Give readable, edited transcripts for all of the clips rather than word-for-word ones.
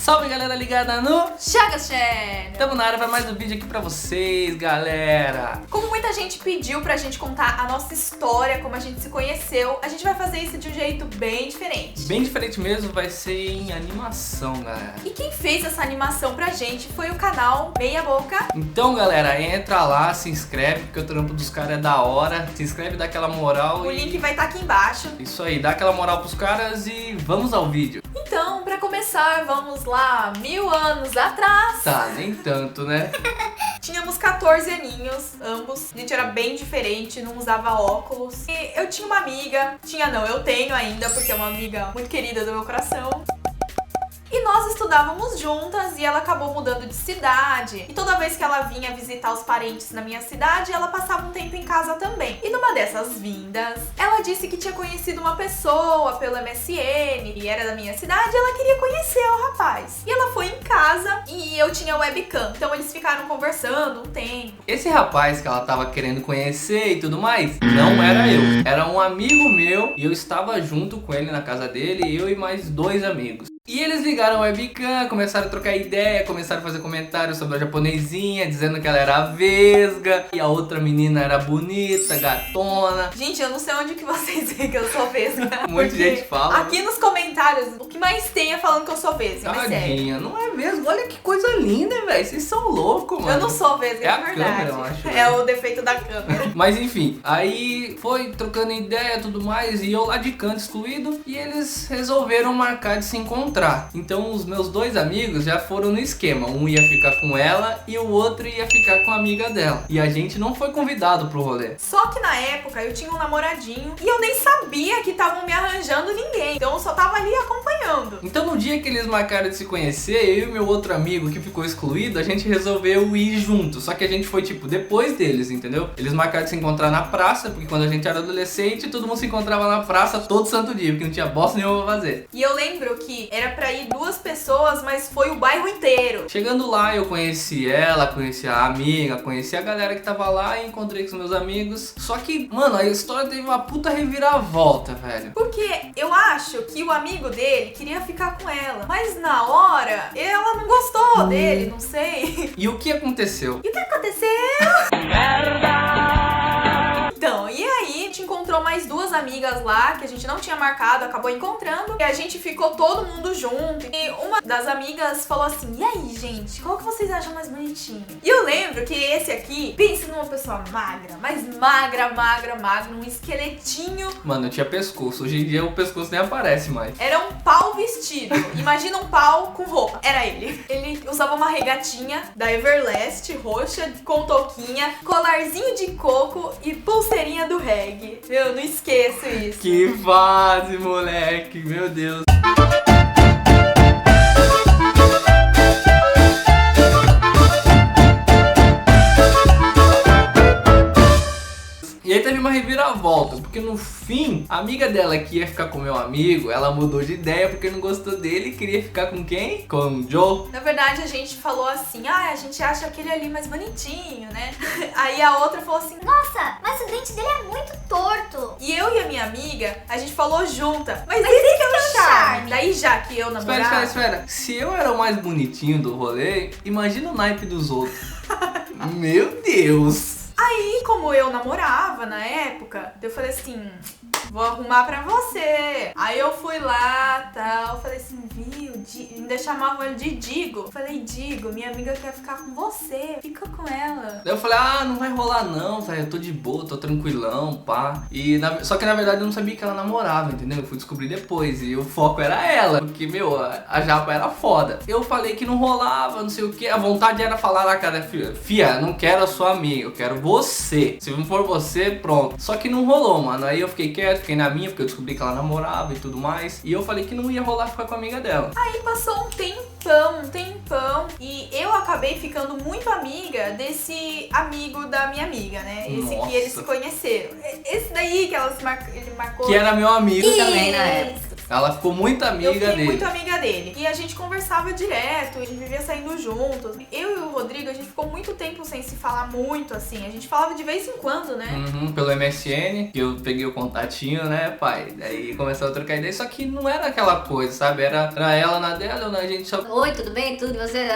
Salve galera ligada no Chagas Channel! Tamo na área para mais um vídeo aqui pra vocês, galera. Como muita gente pediu pra gente contar a nossa história, como a gente se conheceu, a gente vai fazer isso de um jeito bem diferente. Bem diferente mesmo, vai ser em animação, galera. E quem fez essa animação pra gente foi o canal Meia Boca. Então galera, entra lá, se inscreve, porque o trampo dos caras é da hora. Se inscreve, dá aquela moral. O link vai estar aqui embaixo. Isso aí, dá aquela moral pros caras e vamos ao vídeo. Então, pra começar, vamos lá, 1000 anos atrás. Tá, nem tanto, né? Tínhamos 14 aninhos, ambos. A gente era bem diferente, não usava óculos. E eu tinha uma amiga, eu tenho ainda, porque é uma amiga muito querida do meu coração. E nós estudávamos juntas e ela acabou mudando de cidade. E toda vez que ela vinha visitar os parentes na minha cidade, ela passava um tempo em casa também. E numa dessas vindas, ela disse que tinha conhecido uma pessoa pelo MSN e era da minha cidade, e ela queria conhecer o rapaz. E ela foi em casa e eu tinha webcam, então eles ficaram conversando um tempo. Esse rapaz que ela tava querendo conhecer e tudo mais, não era eu. Era um amigo meu e eu estava junto com ele na casa dele, eu e mais 2 amigos. E eles ligaram a webcam, começaram a trocar ideia, começaram a fazer comentários sobre a japonesinha, dizendo que ela era vesga e a outra menina era bonita, gatona. Gente, eu não sei onde que vocês veem que eu sou vesga. Muita gente fala. Aqui nos comentários, o que mais tem é falando que eu sou vesga, mas sério. Tadinha, não é vesga? Olha que coisa linda, velho. Vocês são loucos, mano. Eu não sou vesga, é a de verdade. câmera, eu acho. É o defeito da câmera. Mas enfim, aí foi trocando ideia e tudo mais, e eu lá de canto excluído, e eles resolveram marcar de se encontrar. Então os meus 2 amigos já foram no esquema. Um ia ficar com ela e o outro ia ficar com a amiga dela. E a gente não foi convidado pro rolê. Só que na época eu tinha um namoradinho e eu nem sabia que estavam me arranjando ninguém. Então eu só tava ali acompanhando. Então no dia que eles marcaram de se conhecer, eu e meu outro amigo que ficou excluído, a gente resolveu ir junto. Só que a gente foi tipo depois deles, entendeu? Eles marcaram de se encontrar na praça, porque quando a gente era adolescente, todo mundo se encontrava na praça todo santo dia, porque não tinha bosta nenhuma pra fazer. E eu lembro que era pra ir 2 pessoas, mas foi o bairro inteiro. Chegando lá, eu conheci ela, conheci a amiga, conheci a galera que tava lá e encontrei com os meus amigos. Só que, mano, a história teve uma puta reviravolta, velho. Porque eu acho que o amigo dele queria ficar com ela, mas na hora ela não gostou dele, não sei. E o que aconteceu? E o que aconteceu? Então, e aí a gente encontrou mais 2 amigas lá, que a gente não tinha marcado, acabou encontrando. E a gente ficou todo mundo junto. E uma das amigas falou assim, e aí, gente, qual que vocês acham mais bonitinho? E eu lembro que esse aqui, pensa numa pessoa magra, mas magra, um esqueletinho. Mano, eu tinha pescoço. Hoje em dia o pescoço nem aparece mais. Era um pau vestido. Imagina um pau com roupa. Era ele. Ele usava uma regatinha da Everlast, roxa, com touquinha, colarzinho de coco e pulseirinha do reggae. Eu não esqueço isso. Que fase, moleque. Meu Deus. E aí teve uma reviravolta, porque no fim, a amiga dela que ia ficar com o meu amigo, ela mudou de ideia porque não gostou dele e queria ficar com quem? Com o Joe. Na verdade, a gente falou assim, a gente acha aquele ali mais bonitinho, né? Aí a outra falou assim, nossa, mas o dente dele é muito torto. E eu e a minha amiga, a gente falou junta, mas esse que é o charme. Daí já que eu namorava... Espera. Se eu era o mais bonitinho do rolê, imagina o naipe dos outros. Meu Deus. Aí, como eu namorava na época, eu falei assim, vou arrumar pra você. Aí eu fui lá, tal, falei assim, viu, ainda chamavam ele de Digo. Falei, Digo, minha amiga quer ficar com você, fica com ela. Daí eu falei, não vai rolar não, velho, eu tô de boa, tô tranquilão, pá. Só que na verdade eu não sabia que ela namorava, entendeu? Eu fui descobrir depois e o foco era ela, porque, meu, a japa era foda. Eu falei que não rolava, não sei o que, a vontade era falar na cara, fia, não quero a sua amiga, eu quero você. Se não for você, pronto. Só que não rolou, mano. Aí eu fiquei quieto, fiquei na minha, porque eu descobri que ela namorava e tudo mais. E eu falei que não ia rolar ficar com a amiga dela. Aí passou um tempão. E eu acabei ficando muito amiga desse amigo da minha amiga, né? Esse Nossa. que eles se conheceram. Esse daí que ele marcou. Que era meu amigo Isso. também na época. Ela ficou muito amiga Eu fiquei dele. muito amiga dele. E a gente conversava direto, a gente vivia saindo juntos. Eu e o Rodrigo, a gente ficou muito tempo sem se falar muito, assim. A gente falava de vez em quando, né? Pelo MSN, que eu peguei o contatinho, né, pai? Daí começou a trocar ideia, só que não era aquela coisa, sabe? Era ela na dela, a gente só... Oi, tudo bem? Tudo, e você?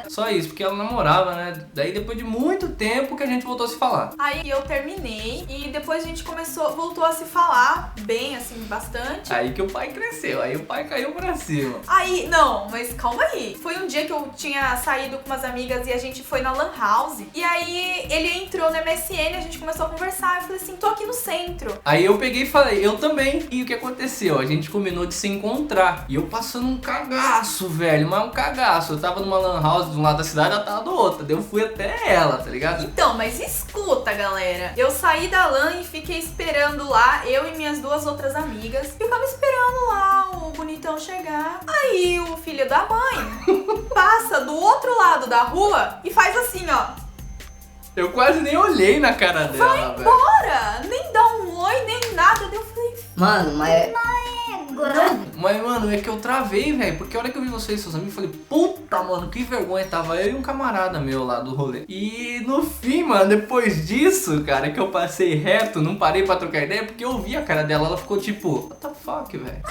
Só isso, porque ela namorava, né? Daí depois de muito tempo que a gente voltou a se falar. Aí eu terminei e depois a gente voltou a se falar bem, assim, bastante. Aí que o pai cresceu, aí o pai caiu pra cima. Aí, não, mas calma aí. Foi um dia que eu tinha saído com umas amigas e a gente foi na Lan House. E aí ele entrou no MSN, a gente começou a conversar. Eu falei assim, tô aqui no centro. Aí eu peguei e falei, eu também. E o que aconteceu? A gente combinou de se encontrar. E eu passando um cagaço, velho, mas um cagaço. Eu tava numa Lan House de um lado da cidade, ela tava do outro. Daí eu fui até ela, tá ligado? Então, mas escuta, galera. Eu saí da LAN e fiquei esperando lá, eu e minhas duas outras amigas. Ficava esperando lá o bonitão chegar. Aí o filho da mãe passa do outro lado da rua e faz assim, ó. Eu quase nem olhei na cara dela, velho. Bora! Nem dá um oi, nem nada. Daí eu falei, Mano, mas... Mas, mano, é que eu travei, velho. Porque a hora que eu vi vocês e seus amigos, eu falei, puta, mano, que vergonha. Tava eu e um camarada meu lá do rolê. E no fim, mano, depois disso, cara, que eu passei reto, não parei pra trocar ideia, porque eu vi a cara dela, ela ficou tipo, what the fuck, velho.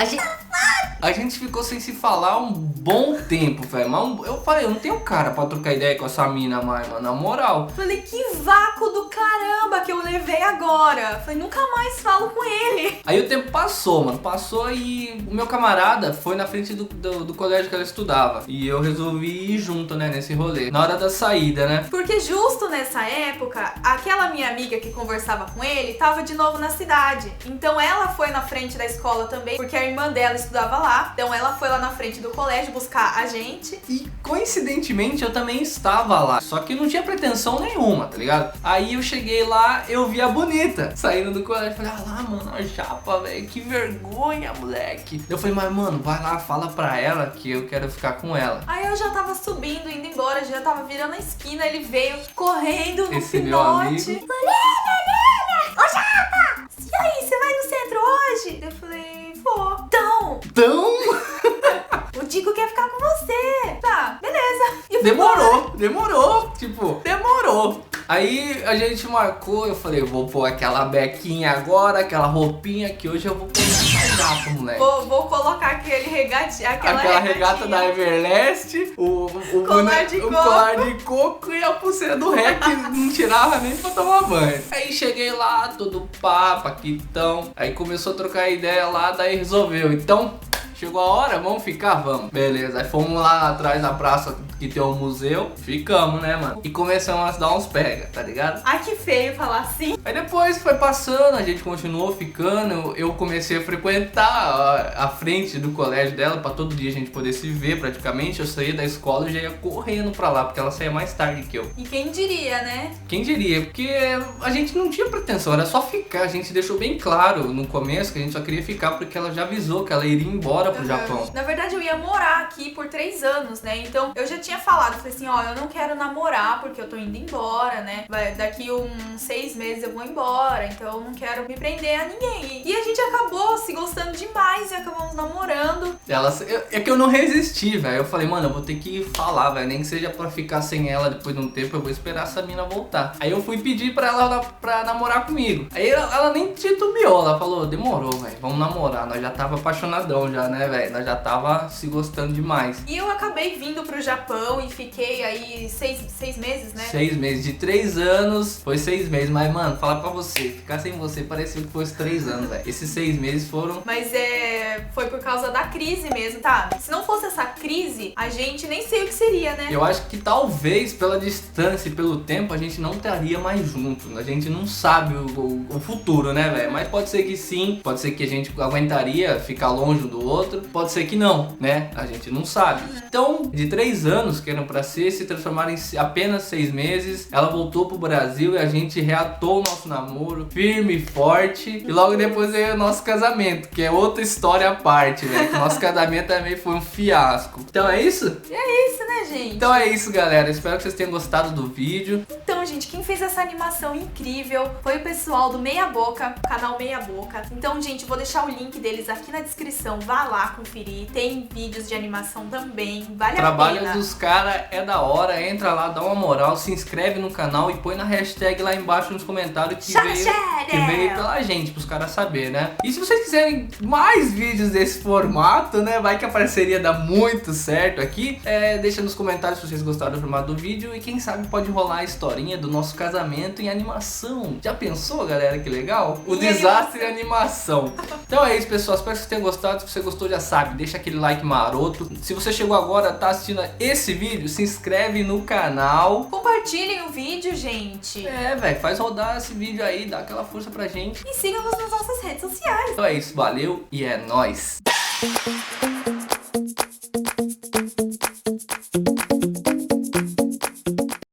A gente ficou sem se falar um bom tempo, velho. Mas eu falei, eu não tenho cara pra trocar ideia com essa mina mais, mano, na moral. falei, que vácuo do caramba que eu levei agora. Falei, nunca mais falo com ele. Aí o tempo passou, mano. Passou e o meu camarada foi na frente do colégio que ela estudava. E eu resolvi ir junto, né, nesse rolê. Na hora da saída, né? Porque justo nessa época, aquela minha amiga que conversava com ele tava de novo na cidade. Então ela foi na frente da escola também, porque a irmã dela estudava lá. Então ela foi lá na frente do colégio buscar a gente. E coincidentemente eu também estava lá. Só que não tinha pretensão nenhuma, tá ligado? Aí eu cheguei lá, eu vi a bonita saindo do colégio. Falei, ah lá, mano, a japa, velho. Que vergonha, moleque. Eu falei, mas mano, vai lá, fala pra ela que eu quero ficar com ela. Aí eu já tava subindo, indo embora, já tava virando a esquina. Ele veio correndo no Esse meu pinote. amigo. Ô, Japa! E aí, você vai no centro hoje? Eu falei, vou. Então, o Dico quer ficar com você. Tá, beleza. E eu fui embora. Demorou. Tipo, demorou. Aí a gente marcou, eu falei, vou pôr aquela bequinha agora, aquela roupinha que hoje eu vou pôr essa japa, moleque. Vou colocar aquela regata da Everlast, o Colar de coco. colar de coco e a pulseira do rec que não tirava nem pra tomar banho. Aí cheguei lá, todo papo, quitão. Aí começou a trocar ideia lá, daí resolveu. Então, chegou a hora, vamos ficar? Vamos. Beleza, aí fomos lá atrás da praça que tem um museu. Ficamos, né, mano? E começamos a dar uns pega, tá ligado? Ai, que feio falar assim. Aí depois foi passando, a gente continuou ficando, eu comecei a frequentar a frente do colégio dela pra todo dia a gente poder se ver praticamente. Eu saía da escola e já ia correndo pra lá, porque ela saía mais tarde que eu. E quem diria, né? Quem diria? Porque a gente não tinha pretensão, era só ficar. A gente deixou bem claro no começo que a gente só queria ficar porque ela já avisou que ela iria embora pro Japão. Na verdade, eu ia morar aqui por 3 anos, né? Então, eu já tinha falado, falei assim, ó, eu não quero namorar porque eu tô indo embora, né? Daqui uns 6 meses eu vou embora, então eu não quero me prender a ninguém. E a gente acabou se gostando demais e acabamos namorando. É que eu não resisti, velho. Eu falei, mano, eu vou ter que falar, velho. Nem que seja pra ficar sem ela depois de um tempo, eu vou esperar essa mina voltar. Aí eu fui pedir pra ela pra namorar comigo. Aí ela nem titubeou, ela falou, demorou, velho, vamos namorar. Nós já tava apaixonadão já, né, velho? Nós já tava se gostando demais. E eu acabei vindo pro Japão e fiquei aí 6 meses, né? 6 meses. De 3 anos, foi 6 meses. Mas, mano, falar pra você, ficar sem você parecia que fosse 3 anos, velho. Esses 6 meses foram... Mas foi por causa da crise mesmo, tá? Se não fosse essa crise, a gente nem sei o que seria, né? Eu acho que talvez pela distância e pelo tempo a gente não estaria mais junto. A gente não sabe o futuro, né, velho? Mas pode ser que sim, pode ser que a gente aguentaria ficar longe um do outro, pode ser que não, né? A gente não sabe. Então, de 3 anos que eram pra ser, se transformaram em apenas 6 meses. Ela voltou pro Brasil e a gente reatou o nosso namoro firme e forte. E logo depois veio o nosso casamento, que é outra história à parte, velho. O nosso casamento também foi um fiasco. Então é isso? E é isso, né, gente? Então é isso, galera. Espero que vocês tenham gostado do vídeo. Então Então, gente, quem fez essa animação incrível foi o pessoal do Meia Boca, canal Meia Boca. Então, gente, vou deixar o link deles aqui na descrição. Vá lá conferir. Tem vídeos de animação também. Vale a pena. O trabalho dos caras é da hora. Entra lá, dá uma moral, se inscreve no canal e põe na hashtag lá embaixo nos comentários que veio pela gente, pros caras saberem, né? E se vocês quiserem mais vídeos desse formato, né? Vai que a parceria dá muito certo aqui. Deixa nos comentários se vocês gostaram do formato do vídeo. E quem sabe pode rolar a historinha do nosso casamento em animação. Já pensou, galera? Que legal? O desastre em animação. Então é isso, pessoal. Espero que vocês tenham gostado. Se você gostou, já sabe, deixa aquele like maroto. Se você chegou agora, tá assistindo esse vídeo, se inscreve no canal. Compartilhem o vídeo, gente. Velho, faz rodar esse vídeo aí, dá aquela força pra gente. E sigam-nos nas nossas redes sociais. Então é isso, valeu e é nóis.